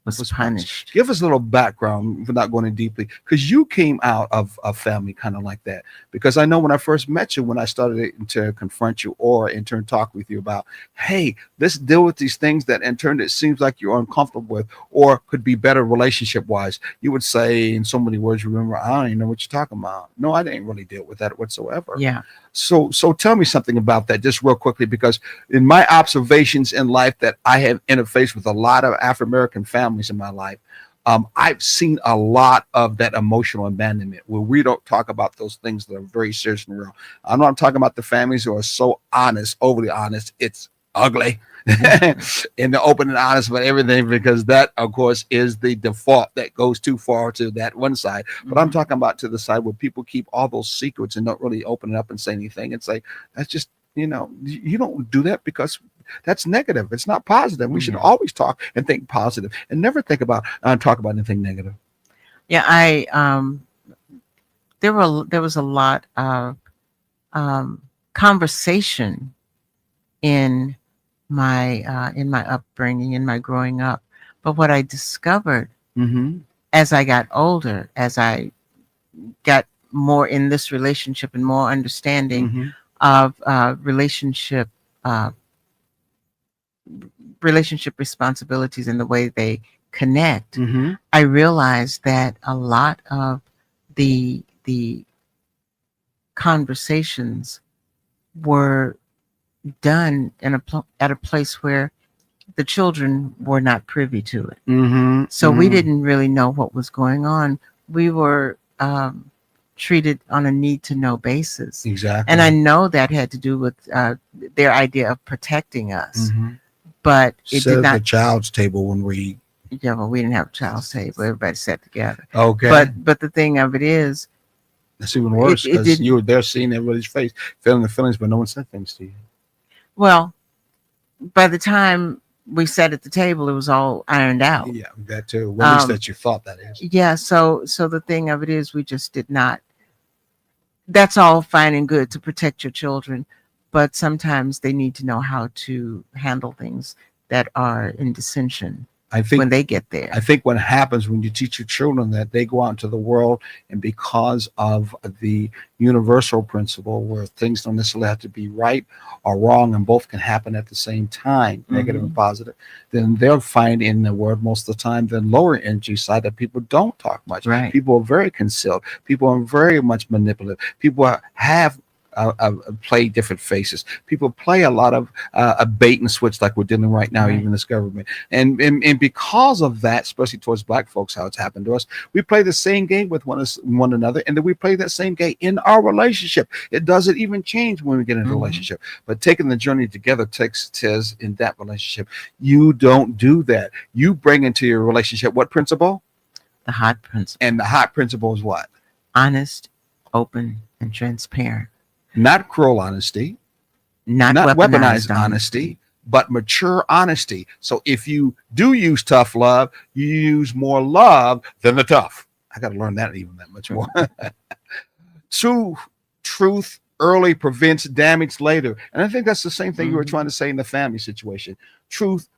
was Was punished. Give us a little background without going in deeply, because you came out of a family kind of like that. Because I know when I first met you, when I started to confront you or in turn talk with you about, hey, let's deal with these things that in turn it seems like you're uncomfortable with or could be better relationship wise, you would say in so many words, remember, I don't even know what you're talking about. No, I didn't really deal with that whatsoever. Yeah. So tell me something about that just real quickly, because in my observations in life that I have interfaced with a lot of African-American families in my life, I've seen a lot of that emotional abandonment where we don't talk about those things that are very serious and real. I'm not talking about the families who are so honest, overly honest. It's ugly. In the open and honest about everything, because that of course is the default that goes too far to that one side. But I'm talking about to the side where people keep all those secrets and don't really open it up and say anything. It's like, that's just, you don't do that because that's negative. It's not positive. We should always talk and think positive and never think about talk about anything negative. Yeah, there was a lot of conversation in my upbringing, in my growing up. But what I discovered as I got older, as I got more in this relationship and more understanding of relationship responsibilities and the way they connect, I realized that a lot of the conversations were done at a place where the children were not privy to it. So we didn't really know what was going on. We were treated on a need to know basis. Exactly. And I know that had to do with their idea of protecting us, but it did not. The child's table when we. Yeah, well, we didn't have a child's table. Everybody sat together. Okay. But the thing of it is, that's even worse it because didn't- you were there seeing everybody's face, feeling the feelings, but no one said things to you. well, by the time we sat at the table, it was all ironed out. Yeah, that too. Well, at least that you thought that is. Yeah, so the thing of it is, we just did not. That's all fine and good to protect your children, but sometimes they need to know how to handle things that are in dissension I think when they get there. I think what happens when you teach your children that they go out into the world, and because of the universal principle where things don't necessarily have to be right or wrong and both can happen at the same time, negative and positive, then they'll find in the world most of the time the lower energy side that people don't talk much. Right. People are very concealed. People are very much manipulative. People have play different faces. People play a lot of a bait and switch like we're dealing right now, Right. even this government. And because of that, especially towards black folks, how it's happened to us, we play the same game with one another, and then we play that same game in our relationship. It doesn't even change when we get into a relationship. But taking the journey together says in that relationship, you don't do that. You bring into your relationship what principle? The hot principle: And the hot principle is what? honest, open, and transparent. Not cruel honesty. Not weaponized honesty, but mature honesty. So if you do use tough love, you use more love than the tough. I got to learn that even that much more. Truth early prevents damage later. And I think that's the same thing you were Mhm. trying to say in the family situation. Truth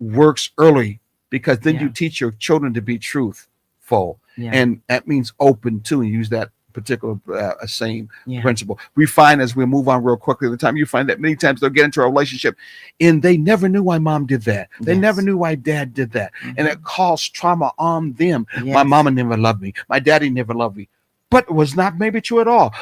works early because then you Yeah. teach your children to be truthful. Yeah. And that means open too, and use that particular same Yeah. principle. We find as we move on real quickly, the time you find that many times they'll get into a relationship and they never knew why mom did that. They never Yes. knew why dad did that. And Mhm. it caused trauma on them. My Yes. mama never loved me. My daddy never loved me. But it was not maybe true at all.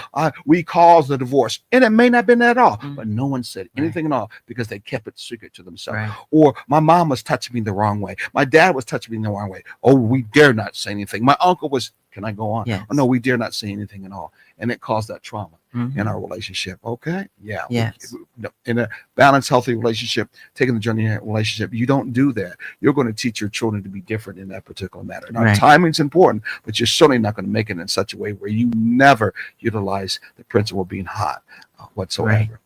We caused the divorce. And it may not have been that at all. Mm. But no one said anything at all because they kept it secret to themselves. Right. Or my mom was touching me the wrong way. My dad was touching me the wrong way. Oh, we dare not say anything. My uncle was, can I go on? Yes. Oh, no, we dare not say anything at all. And it caused that trauma Mhm. in our relationship. Okay. Yeah. Yes. In a balanced, healthy relationship, taking the journey in a relationship, you don't do that. You're going to teach your children to be different in that particular matter. Now, Right. timing's important, but you're certainly not going to make it in such a way where you never utilize the principle of being hot whatsoever.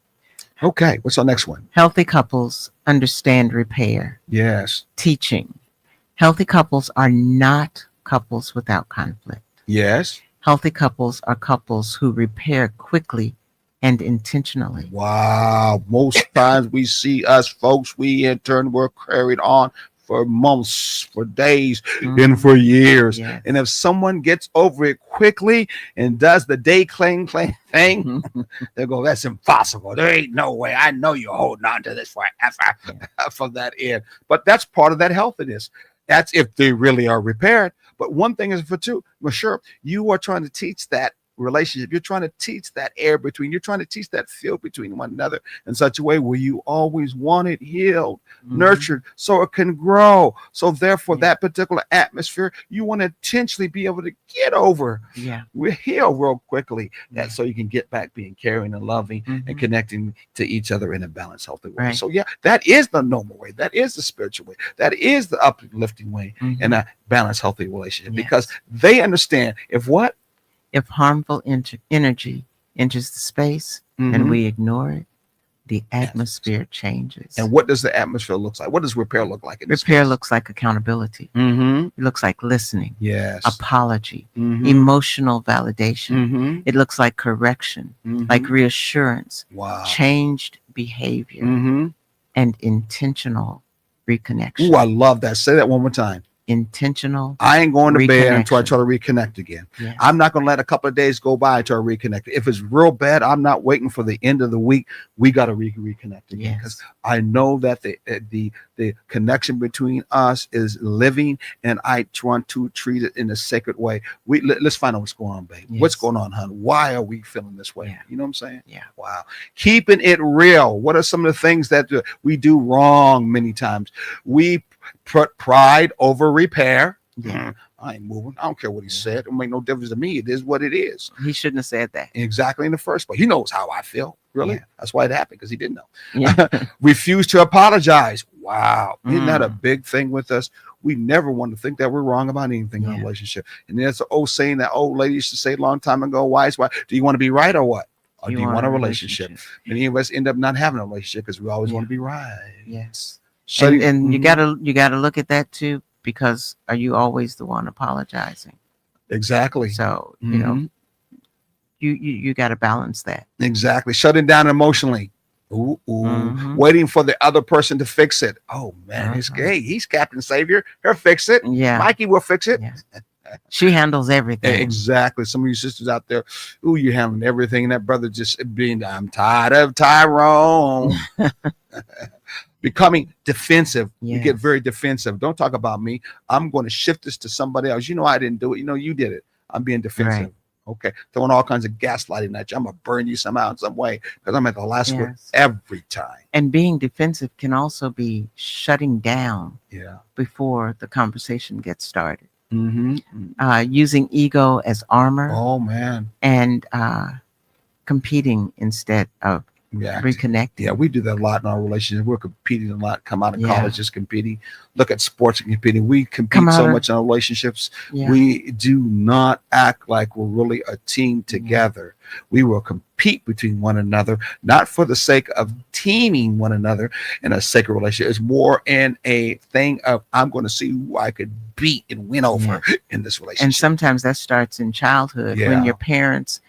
Okay. What's our next one? Healthy couples understand repair. Yes. Teaching. Healthy couples are not couples without conflict. Yes. Healthy couples are couples who repair quickly and intentionally. Wow. Most times we see us folks, we in turn were carried on for months, for days, and for years. Yes. And if someone gets over it quickly and does the day claim thing, they go, that's impossible. There ain't no way. I know you're holding on to this forever from that end. But that's part of that healthiness. That's if they really are repaired. But one thing is for two, well, sure, you are trying to teach that relationship. You're trying to teach that air between, you're trying to teach that feel between one another in such a way where you always want it healed, Mhm. nurtured, so it can grow. So therefore, Yeah. that particular atmosphere, you want to intentionally be able to get over. Yeah. We heal real quickly, Yeah. so you can get back being caring and loving and Mhm. connecting to each other in a balanced, healthy way. Right. So yeah, that is the normal way. That is the spiritual way. That is the uplifting way Mhm. in a balanced, healthy relationship, Yes. because they understand if what If harmful energy enters the space and we ignore it, the atmosphere changes. and what does the atmosphere look like? What does repair look like? In this Repair case? looks like accountability. Mm-hmm. It looks like listening, Yes. apology, Mhm. emotional validation. Mhm. It looks like correction, Mhm. like reassurance, wow. changed behavior, Mm-hmm. and intentional reconnection. Ooh, I love that. Say that one more time. Intentional. I ain't going to bed until I Reconnection. try to reconnect again. Yes. I'm not going to let a couple of days go by until I reconnect. If it's real bad, I'm not waiting for the end of the week. We got to reconnect again, because Yes. I know that the connection between us is living, and I want to treat it in a sacred way. Let's find out what's going on, babe. What's Yes. going on, hon? Why are we feeling this way? Yeah. You know what I'm saying? Yeah. Wow. Keeping it real. What are some of the things that we do wrong many times? We put pride over repair. Yeah. I ain't moving. I don't care what he said. It make no difference to me. It is what it is. He shouldn't have said that. Exactly in the first place. He knows how I feel. Really? Yeah. That's why it happened, because he didn't know. Yeah. Refuse to apologize. Wow. Isn't that a Mm. big thing with us? We never want to think that we're wrong about anything in a Yeah. relationship. And that's the old saying that old lady used to say a long time ago, why? Do you want to be right or what? Or do you want a relationship? Many of us end up not having a relationship because we always want to be right. Yes. So And you Mhm. gotta look at that too, because are you always the one apologizing? Exactly. So you know, Mhm. you gotta balance that. Exactly. Shutting down emotionally. Ooh, Mhm. Waiting for the other person to fix it. Oh man, it's Uh-huh. gay. He's Captain Savior. He'll fix it. Yeah. Mikey will fix it. Yeah. She handles everything. Exactly. Some of you sisters out there, ooh, you're handling everything. And that brother just being, I'm tired of Tyrone. Becoming defensive. You get Yes. very defensive. Don't talk about me. I'm going to shift this to somebody else. You know, I didn't do it. You know, you did it. I'm being defensive. Right. Okay. Throwing all kinds of gaslighting at you. I'm going to burn you somehow in some way because I'm at the last word Yes. every time. And being defensive can also be shutting down Yeah. before the conversation gets started. Mm-hmm. Using ego as armor Oh, man. and competing instead of Yeah. reconnecting. Yeah, we do that a lot in our relationship. We're competing a lot. Come out of Yeah. college just competing. Look at sports and competing. We compete Come so out of- much in our relationships. Yeah. We do not act like we're really a team together. We will compete between one another, not for the sake of teaming one another in a sacred relationship. It's more in a thing of I'm going to see who I could beat and win over in this relationship. And sometimes that starts in childhood Yeah. when your parents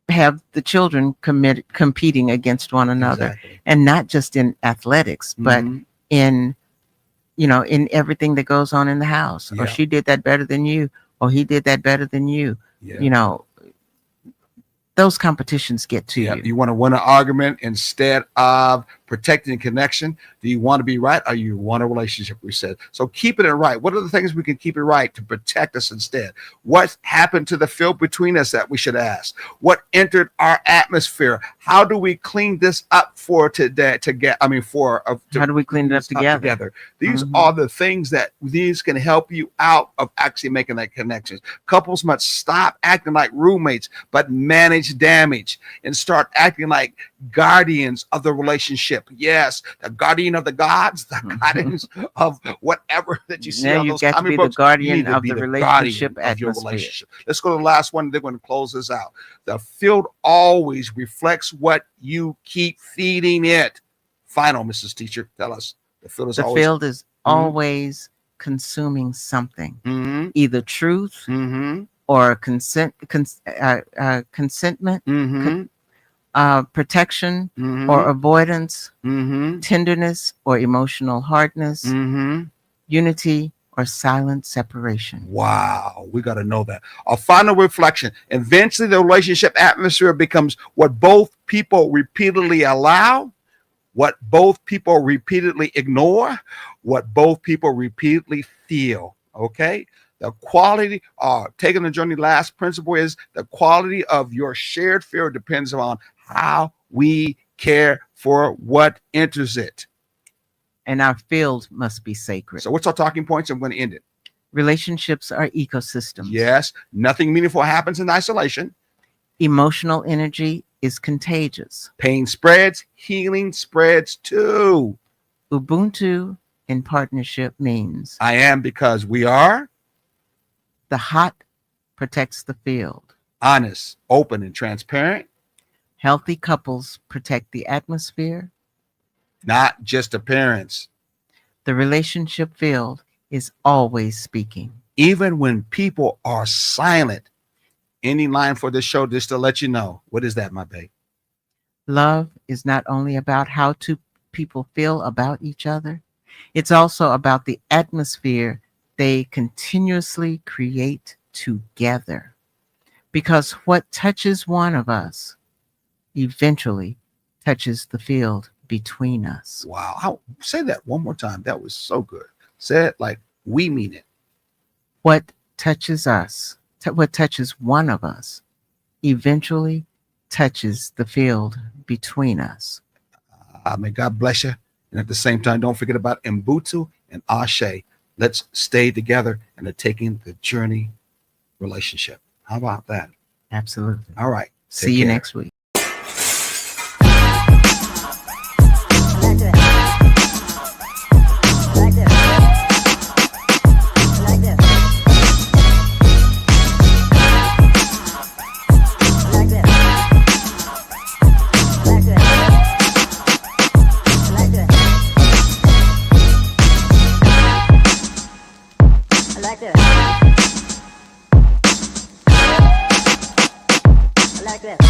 have the children competing against one another, Exactly. and not just in athletics, but Mhm. in, in everything that goes on in the house. Yeah. Or she did that better than you, or he did that better than you. Yeah. Those competitions get to Yeah, you. you want to win an argument instead of protecting connection. Do you want to be right, or you want a relationship? We said so. Keeping it right. What are the things we can keep it right to protect us instead? What happened to the field between us that we should ask? What entered our atmosphere? How do we clean this up for today? How do we clean it up together? These Mhm. are the things that these can help you out of actually making that connection. Couples must stop acting like roommates, but manage damage and start acting like guardians of the relationship. Yes, the guardian of the gods, the guardians of whatever that you see Now on you've those got to comic be the books. You guardian need to of be the guardian relationship of your atmosphere. relationship. Let's go to the last one. They're going to close this out. The field always reflects what you keep feeding it. Final, Mrs. Teacher, tell us. The field is The always. field is Mhm. always consuming something, Mm-hmm. either truth Mm-hmm. or consentment, Mm-hmm. protection Mm-hmm. or avoidance, Mm-hmm. tenderness or emotional hardness, Mm-hmm. unity or silent separation. Wow, we got to know that. A final reflection. Eventually, the relationship atmosphere becomes what both people repeatedly allow, what both people repeatedly ignore, what both people repeatedly feel. Okay? The quality, taking the journey, last principle is the quality of your shared field depends on how we care for what enters it. And our field must be sacred. So, what's our talking points? I'm going to end it. Relationships are ecosystems. Yes, nothing meaningful happens in isolation. Emotional energy is contagious. Pain spreads, healing spreads too. Ubuntu in partnership means I am because we are the hot protects the field. honest, open, and transparent, Healthy couples protect the atmosphere. not just appearance. The relationship field is always speaking. Even when people are silent. Any line for this show just to let you know. What is that, my babe? Love is not only about how two people feel about each other, it's also about the atmosphere they continuously create together. Because what touches one of us eventually touches the field between us. Wow. Say that one more time. That was so good. Say it like we mean it. What touches us, what touches one of us, eventually touches the field between us. May God bless you. And at the same time, don't forget about Ubuntu and Ashe. Let's stay together in a taking the journey relationship. How about that? Absolutely. All right. See Take you care. next week. Like this.